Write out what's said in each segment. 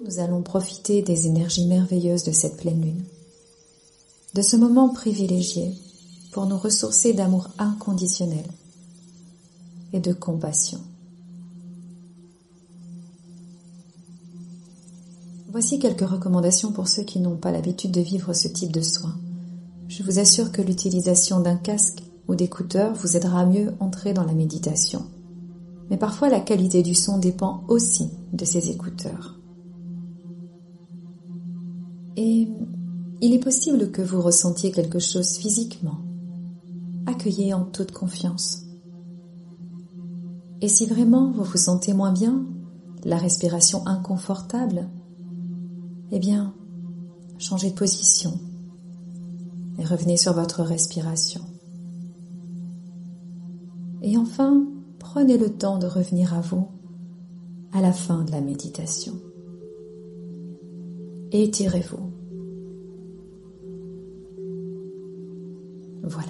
nous allons profiter des énergies merveilleuses de cette pleine lune, de ce moment privilégié pour nous ressourcer d'amour inconditionnel et de compassion. Voici quelques recommandations pour ceux qui n'ont pas l'habitude de vivre ce type de soins. Je vous assure que l'utilisation d'un casque ou d'écouteurs vous aidera à mieux entrer dans la méditation. Mais parfois la qualité du son dépend aussi de ces écouteurs. Et il est possible que vous ressentiez quelque chose physiquement. Accueillez en toute confiance. Et si vraiment vous vous sentez moins bien, la respiration inconfortable, eh bien, changez de position et revenez sur votre respiration. Et enfin, prenez le temps de revenir à vous à la fin de la méditation. Étirez-vous. Voilà.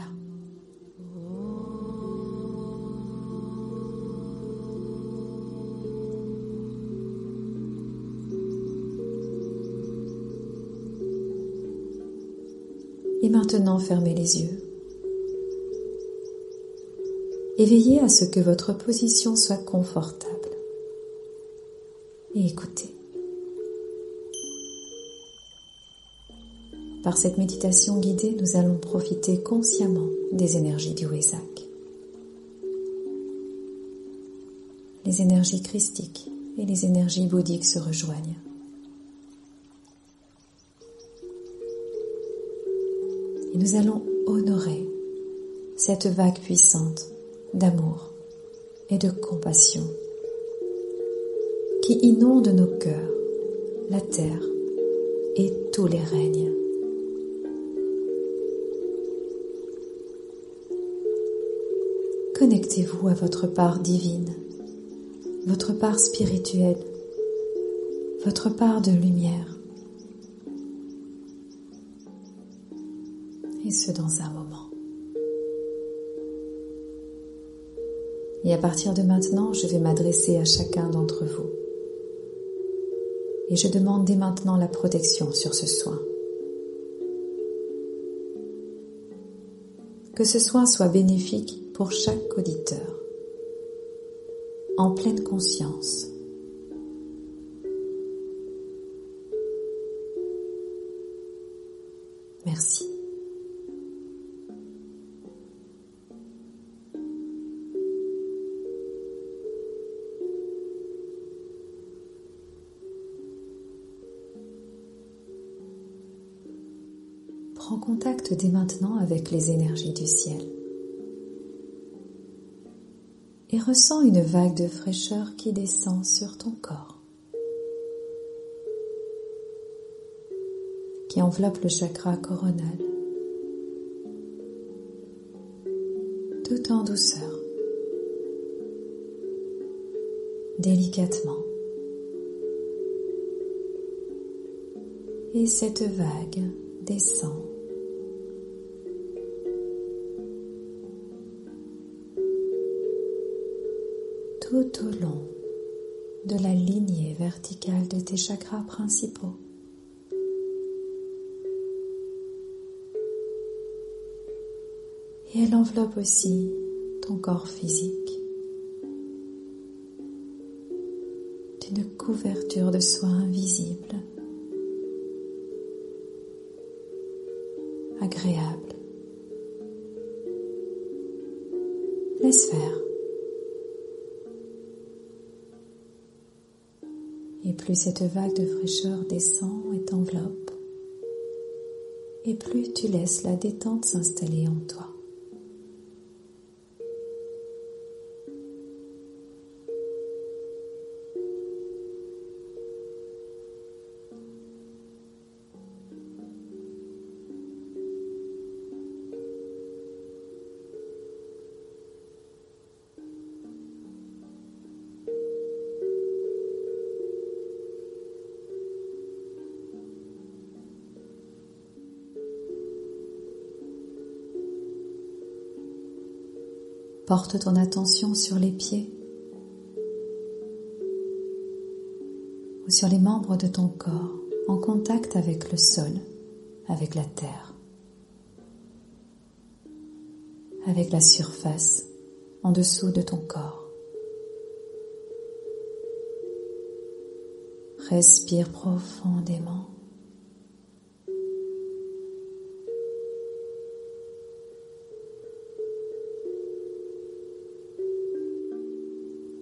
Et maintenant, fermez les yeux. Et veillez à ce que votre position soit confortable. Et écoutez. Par cette méditation guidée, nous allons profiter consciemment des énergies du Wesak. Les énergies christiques et les énergies bouddhiques se rejoignent. Et nous allons honorer cette vague puissante d'amour et de compassion qui inonde nos cœurs, la terre et tous les règnes. Connectez-vous à votre part divine, votre part spirituelle, votre part de lumière. Et ce dans un moment. Et à partir de maintenant, je vais m'adresser à chacun d'entre vous. Et je demande dès maintenant la protection sur ce soin. Que ce soin soit bénéfique pour chaque auditeur, en pleine conscience. Merci. Prends contact dès maintenant avec les énergies du ciel et ressens une vague de fraîcheur qui descend sur ton corps, qui enveloppe le chakra coronal, tout en douceur, délicatement. Et cette vague descend tout au long de la lignée verticale de tes chakras principaux. Et elle enveloppe aussi ton corps physique d'une couverture de soie invisible, agréable. Laisse faire. Et plus cette vague de fraîcheur descend et t'enveloppe, et plus tu laisses la détente s'installer en toi. Porte ton attention sur les pieds, ou sur les membres de ton corps, en contact avec le sol, avec la terre, avec la surface en dessous de ton corps. Respire profondément.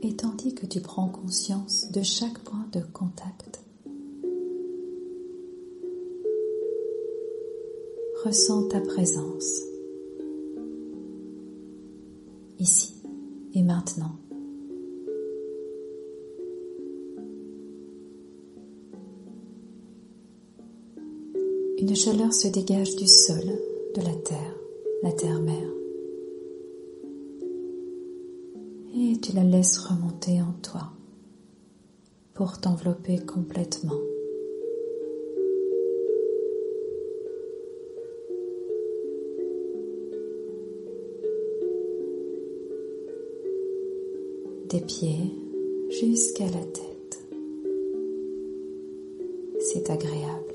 Et tandis que tu prends conscience de chaque point de contact, ressens ta présence, ici et maintenant. Une chaleur se dégage du sol, de la terre-mère. Et tu la laisses remonter en toi pour t'envelopper complètement. Des pieds jusqu'à la tête. C'est agréable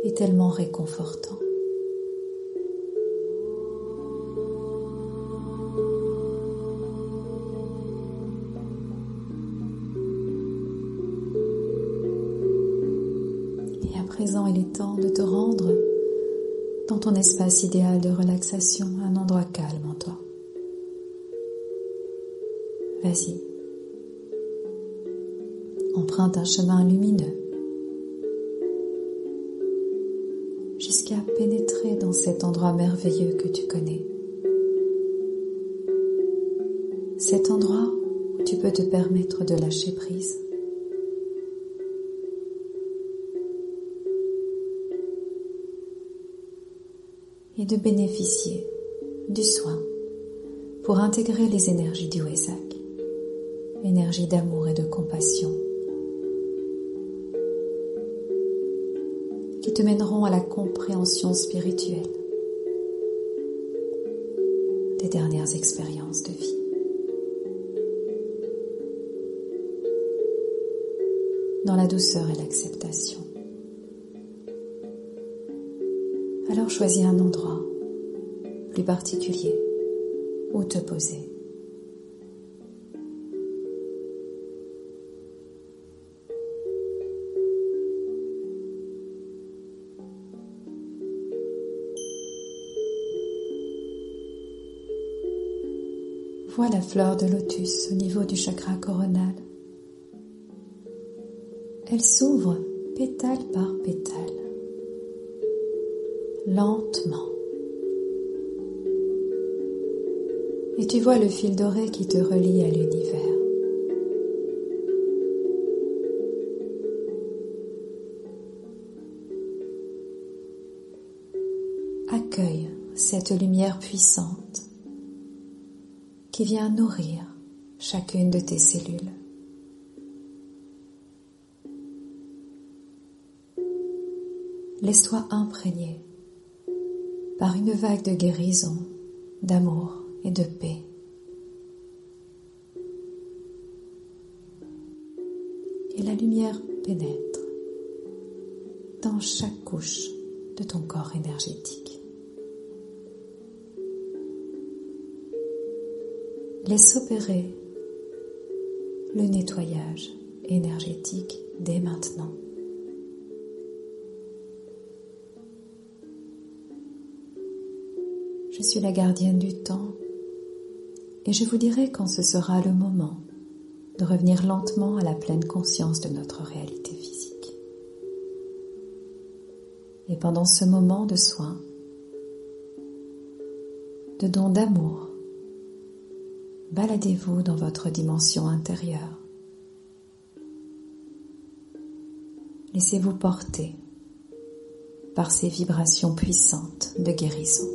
et tellement réconfortant. Et à présent, il est temps de te rendre dans ton espace idéal de relaxation, un endroit calme en toi. Vas-y. Emprunte un chemin lumineux jusqu'à pénétrer dans cet endroit merveilleux que tu connais. Cet endroit où tu peux te permettre de lâcher prise. Et de bénéficier du soin pour intégrer les énergies du Wesak, énergie d'amour et de compassion, qui te mèneront à la compréhension spirituelle des dernières expériences de vie. Dans la douceur et l'acceptation. Alors choisis un endroit plus particulier où te poser. Vois la fleur de lotus au niveau du chakra coronal. Elle s'ouvre pétale par pétale, lentement. Et tu vois le fil doré qui te relie à l'univers. Accueille cette lumière puissante qui vient nourrir chacune de tes cellules. Laisse-toi imprégner par une vague de guérison, d'amour et de paix. Et la lumière pénètre dans chaque couche de ton corps énergétique. Laisse opérer le nettoyage énergétique dès maintenant. Je suis la gardienne du temps et je vous dirai quand ce sera le moment de revenir lentement à la pleine conscience de notre réalité physique. Et pendant ce moment de soin, de don d'amour, baladez-vous dans votre dimension intérieure. Laissez-vous porter par ces vibrations puissantes de guérison.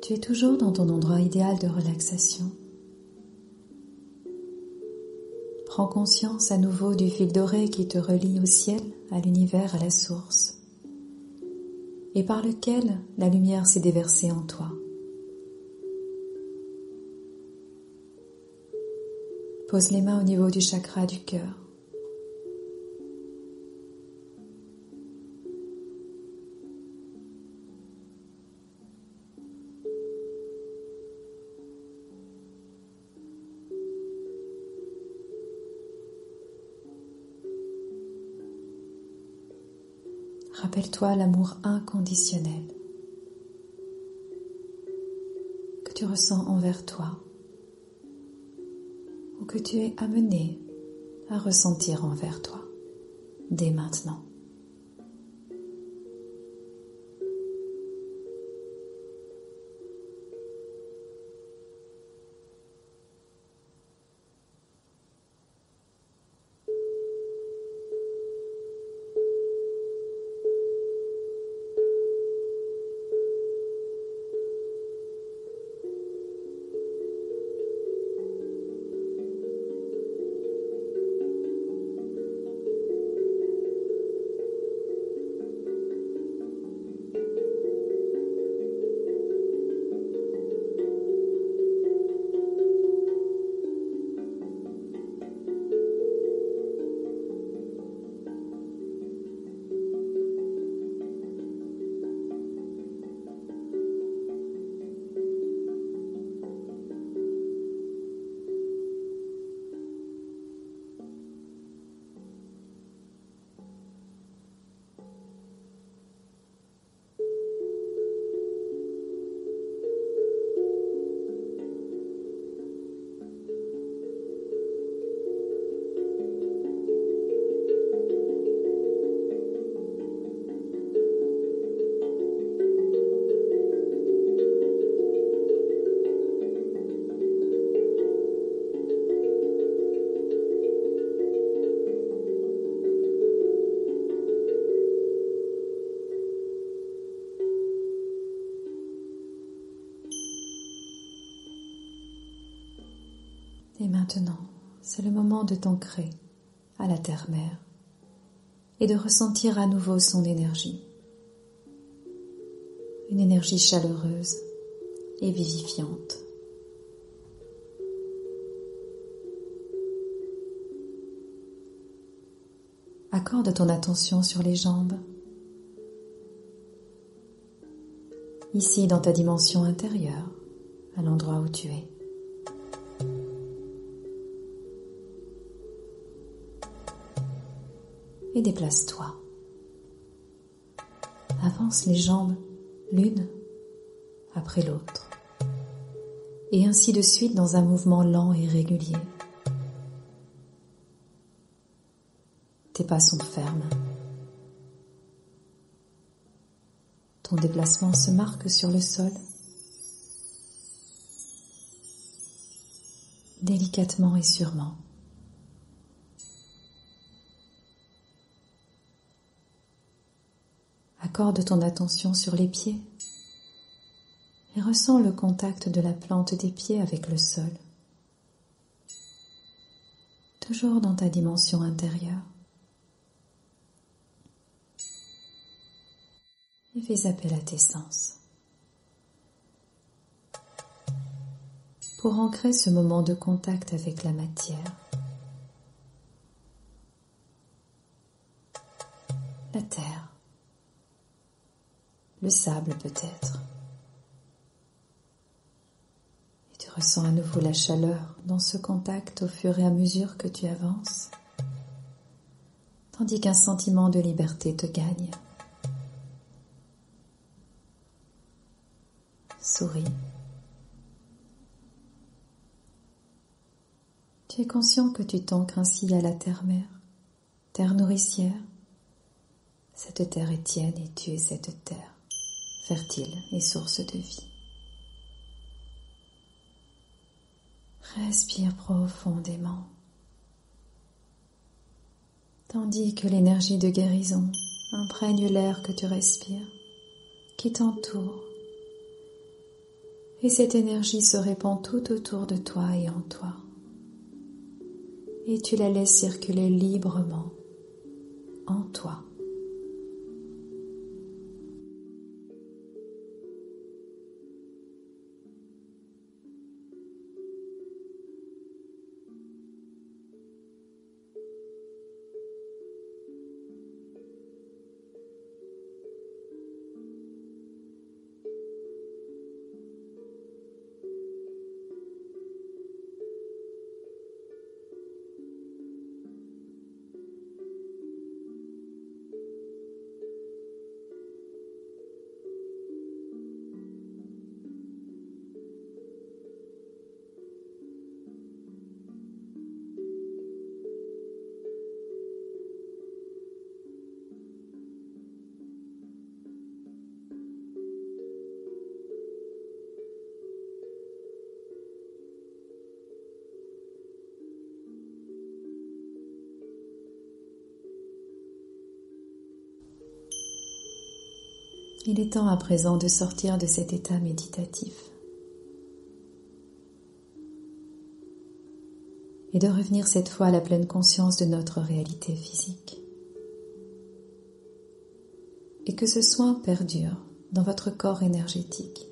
Tu es toujours dans ton endroit idéal de relaxation. Prends conscience à nouveau du fil doré qui te relie au ciel, à l'univers, à la source, et par lequel la lumière s'est déversée en toi. Pose les mains au niveau du chakra du cœur. Rappelle-toi l'amour inconditionnel que tu ressens envers toi ou que tu es amené à ressentir envers toi dès maintenant. Et maintenant, c'est le moment de t'ancrer à la terre-mère et de ressentir à nouveau son énergie. Une énergie chaleureuse et vivifiante. Accorde ton attention sur les jambes. Ici, dans ta dimension intérieure, à l'endroit où tu es. Et déplace-toi. Avance les jambes l'une après l'autre. Et ainsi de suite dans un mouvement lent et régulier. Tes pas sont fermes. Ton déplacement se marque sur le sol. Délicatement et sûrement. Accorde ton attention sur les pieds et ressens le contact de la plante des pieds avec le sol. Toujours dans ta dimension intérieure. Et fais appel à tes sens. Pour ancrer ce moment de contact avec la matière, la terre, le sable peut-être. Et tu ressens à nouveau la chaleur dans ce contact au fur et à mesure que tu avances, tandis qu'un sentiment de liberté te gagne. Souris. Tu es conscient que tu t'ancres ainsi à la terre-mère, terre nourricière. Cette terre est tienne et tu es cette terre, fertile et source de vie. Respire profondément, tandis que l'énergie de guérison imprègne l'air que tu respires, qui t'entoure, Et cette énergie se répand tout autour de toi et en toi. Et tu la laisses circuler librement en toi. Il est temps à présent de sortir de cet état méditatif et de revenir cette fois à la pleine conscience de notre réalité physique. Et que ce soin perdure dans votre corps énergétique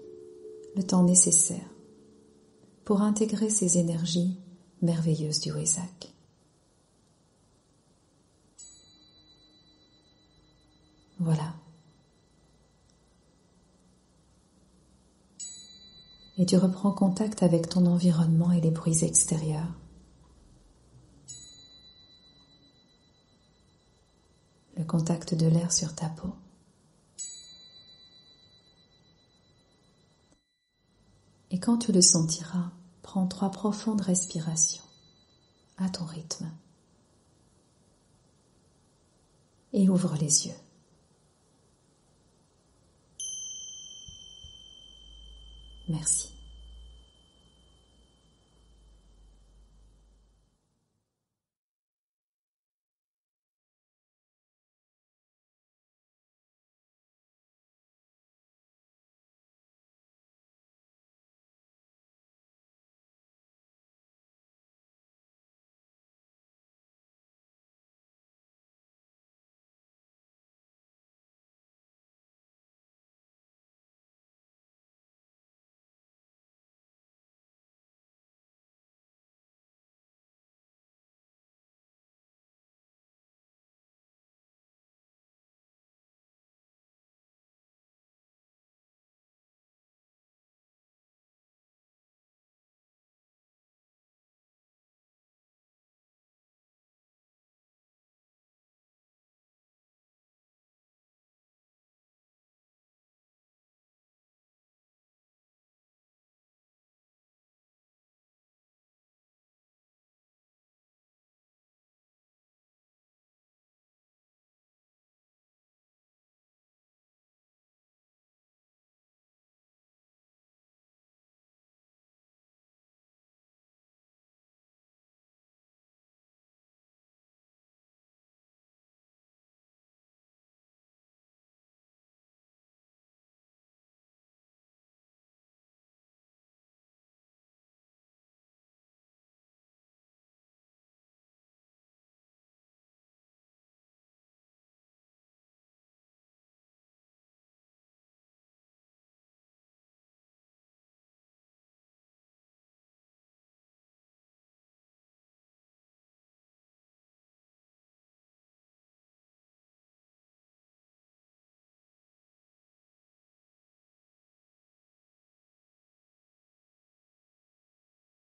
le temps nécessaire pour intégrer ces énergies merveilleuses du Wesak. Voilà. Et tu reprends contact avec ton environnement et les bruits extérieurs. Le contact de l'air sur ta peau. Et quand tu le sentiras, prends 3 profondes respirations à ton rythme. Et ouvre les yeux. Merci.